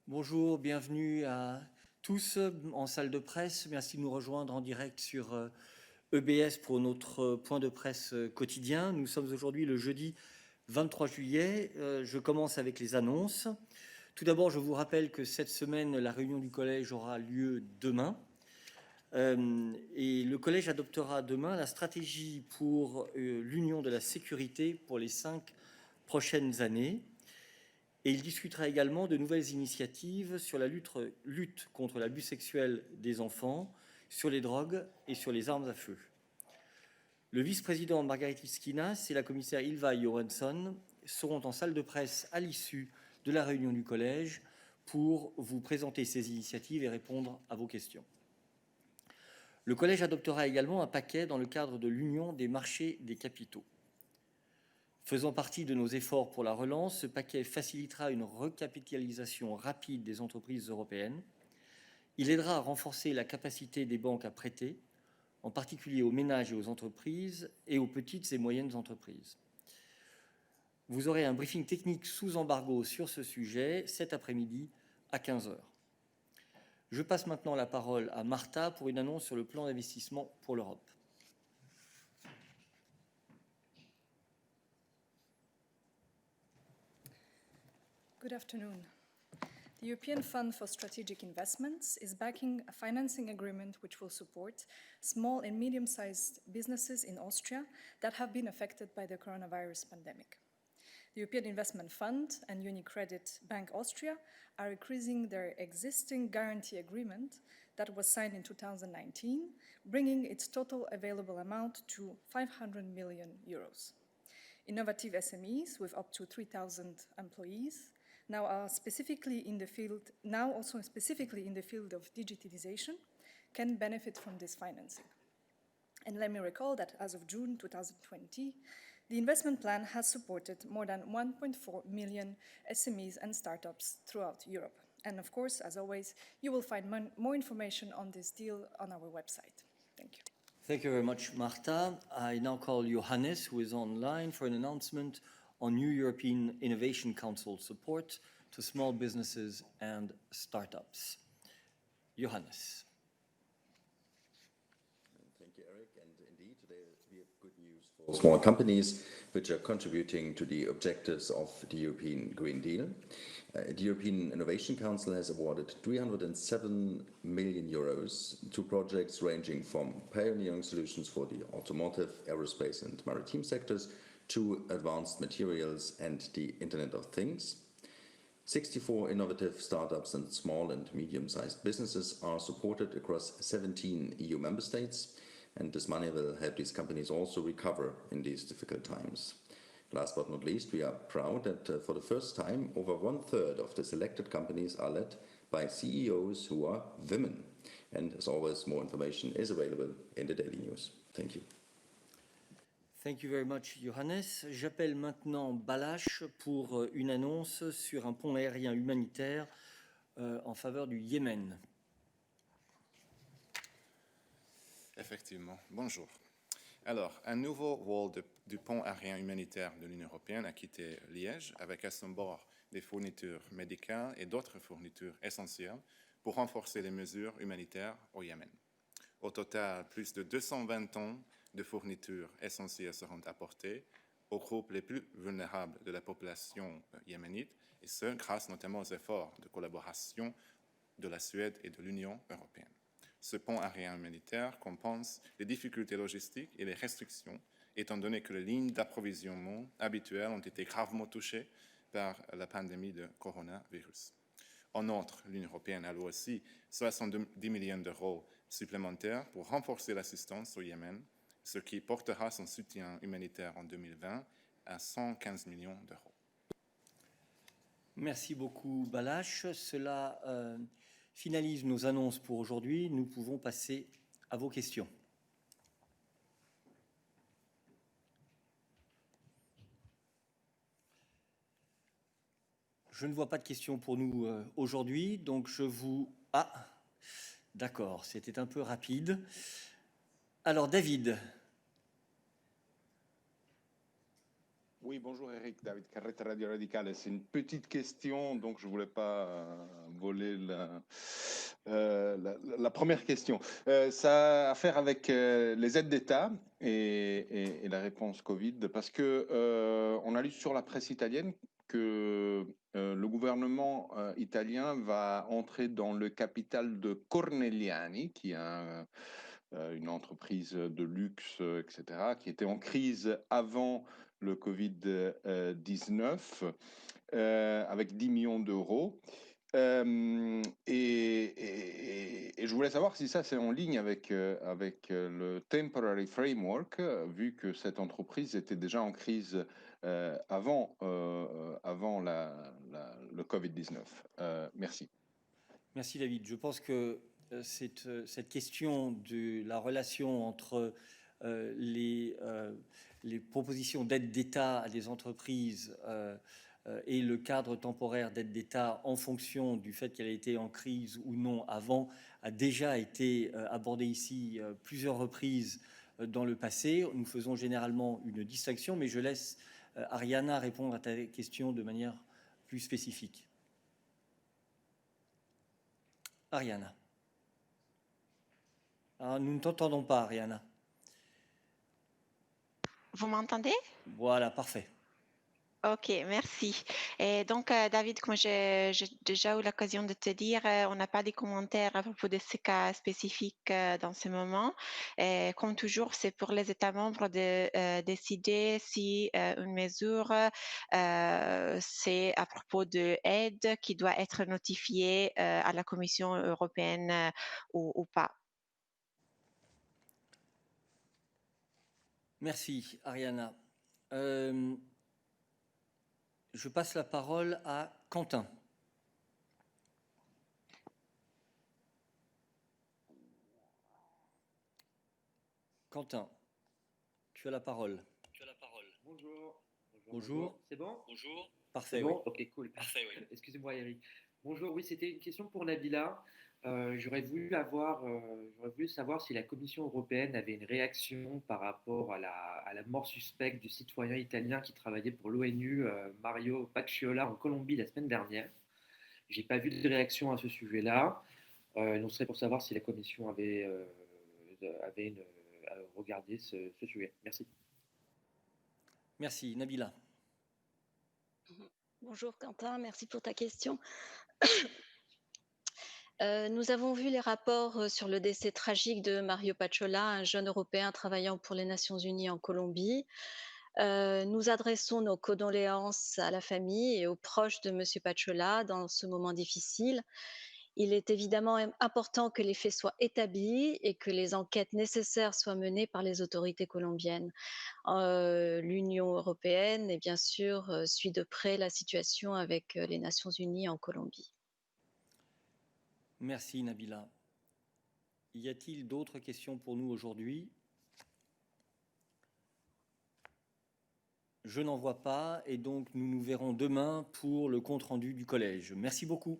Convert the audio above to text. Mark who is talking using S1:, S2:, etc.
S1: Bonjour, bienvenue à tous en salle de presse. Merci de nous rejoindre en direct sur EBS pour notre point de presse quotidien. Nous sommes aujourd'hui le jeudi 23 juillet. Je commence avec les annonces. Tout d'abord, je vous rappelle que cette semaine, la réunion du collège aura lieu demain. Et le collège adoptera demain la stratégie pour l'union de la sécurité pour les 5 prochaines années. Et il discutera également de nouvelles initiatives sur la lutte contre l'abus sexuel des enfants, sur les drogues et sur les armes à feu. Le vice-président Margaritis Schinas et la commissaire Ylva Johansson seront en salle de presse à l'issue de la réunion du collège pour vous présenter ces initiatives et répondre à vos questions. Le collège adoptera également un paquet dans le cadre de l'union des marchés des capitaux. Faisant partie de nos efforts pour la relance, ce paquet facilitera une recapitalisation rapide des entreprises européennes. Il aidera à renforcer la capacité des banques à prêter, en particulier aux ménages et aux entreprises et aux petites et moyennes entreprises. Vous aurez un briefing technique sous embargo sur ce sujet cet après-midi à 15h. Je passe maintenant la parole à Martha pour une annonce sur le plan d'investissement pour l'Europe.
S2: Good afternoon. The European Fund for Strategic Investments is backing a financing agreement which will support small and medium-sized businesses in Austria that have been affected by the coronavirus pandemic. The European Investment Fund and UniCredit Bank Austria are increasing their existing guarantee agreement that was signed in 2019, bringing its total available amount to 500 million euros. Innovative SMEs with up to 3,000 employees now also specifically in the field of digitalization can benefit from this financing. And let me recall that as of June 2020, the investment plan has supported more than 1.4 million SMEs and startups throughout Europe. And of course, as always, you will find more information on this deal on our website. Thank you.
S1: Thank you very much, Marta. I now call Johannes, who is online, for an announcement on new European Innovation Council support to small businesses and startups. Johannes.
S3: Thank you, Eric. And indeed, today we have good news for small companies which are contributing to the objectives of the European Green Deal. The European Innovation Council has awarded 307 million euros to projects ranging from pioneering solutions for the automotive, aerospace and maritime sectors to advanced materials and the Internet of Things. 64 innovative startups and small and medium-sized businesses are supported across 17 EU member states, and this money will help these companies also recover in these difficult times. Last but not least, we are proud that for the first time, over 1/3 of the selected companies are led by CEOs who are women. And as always, more information is available in the daily news. Thank you.
S1: Thank you very much, Johannes. J'appelle maintenant Balázs pour une annonce sur un pont aérien humanitaire en faveur du Yémen.
S4: Effectivement. Bonjour. Alors, un nouveau vol du pont aérien humanitaire de l'Union européenne a quitté Liège avec à son bord des fournitures médicales et d'autres fournitures essentielles pour renforcer les mesures humanitaires au Yémen. Au total, plus de 220 tonnes de fournitures essentielles seront apportées aux groupes les plus vulnérables de la population yéménite, et ce, grâce notamment aux efforts de collaboration de la Suède et de l'Union européenne. Ce pont aérien humanitaire compense les difficultés logistiques et les restrictions, étant donné que les lignes d'approvisionnement habituelles ont été gravement touchées par la pandémie de coronavirus. En outre, l'Union européenne alloue aussi 70 millions d'euros supplémentaires pour renforcer l'assistance au Yémen, ce qui portera son soutien humanitaire en 2020 à 115 millions d'euros.
S1: Merci beaucoup, Balázs. Cela finalise nos annonces pour aujourd'hui. Nous pouvons passer à vos questions. Je ne vois pas de questions pour nous aujourd'hui, donc je vous... Ah, d'accord, c'était un peu rapide. Alors, David.
S5: Oui, bonjour Eric, David Carrette, Radio Radicale. C'est une petite question, donc je ne voulais pas volé la première question. Ça a à faire avec les aides d'État et la réponse Covid, parce que on a lu sur la presse italienne que le gouvernement italien va entrer dans le capital de Corneliani, qui est une entreprise de luxe, etc., qui était en crise avant le Covid-19, avec 10 millions d'euros. Et je voulais savoir si ça c'est en ligne avec le Temporary Framework, vu que cette entreprise était déjà en crise avant le Covid-19. Merci.
S1: Merci David. Je pense que cette question de la relation entre les propositions d'aide d'État à des entreprises et le cadre temporaire d'aide d'État en fonction du fait qu'elle a été en crise ou non avant a déjà été abordée ici plusieurs reprises dans le passé. Nous faisons généralement une distinction, mais je laisse Ariana répondre à ta question de manière plus spécifique. Ariana. Alors, nous ne t'entendons pas, Ariana.
S6: Vous m'entendez?
S1: Voilà, parfait.
S6: Ok, merci. Et donc, David, comme j'ai déjà eu l'occasion de te dire, on n'a pas de commentaires à propos de ces cas spécifiques dans ce moment. Et comme toujours, c'est pour les États membres de décider si une mesure, c'est à propos de aide qui doit être notifiée à la Commission européenne ou pas.
S1: Merci, Ariana. Je passe la parole à Quentin. Quentin, tu as la parole.
S7: Bonjour.
S1: Bonjour.
S7: C'est bon?
S1: Bonjour. Parfait,
S7: C'est bon?
S1: oui.
S7: Ok, cool.
S1: Parfait, oui.
S7: Excusez-moi, Eric. Bonjour, oui, c'était une question pour Nabila. J'aurais voulu savoir si la Commission européenne avait une réaction par rapport à la mort suspecte du citoyen italien qui travaillait pour l'ONU, Mario Pacciola, en Colombie la semaine dernière. J'ai pas vu de réaction à ce sujet-là. Donc, ce serait pour savoir si la Commission avait regardé ce sujet. Merci.
S1: Merci, Nabila.
S8: Bonjour Quentin, merci pour ta question. Nous avons vu les rapports sur le décès tragique de Mario Pacciola, un jeune Européen travaillant pour les Nations Unies en Colombie. Nous adressons nos condoléances à la famille et aux proches de Monsieur Pacciola dans ce moment difficile. Il est évidemment important que les faits soient établis et que les enquêtes nécessaires soient menées par les autorités colombiennes. L'Union européenne et bien sûr suit de près la situation avec les Nations Unies en Colombie.
S1: Merci, Nabila. Y a-t-il d'autres questions pour nous aujourd'hui? Je n'en vois pas et donc nous nous verrons demain pour le compte-rendu du collège. Merci beaucoup.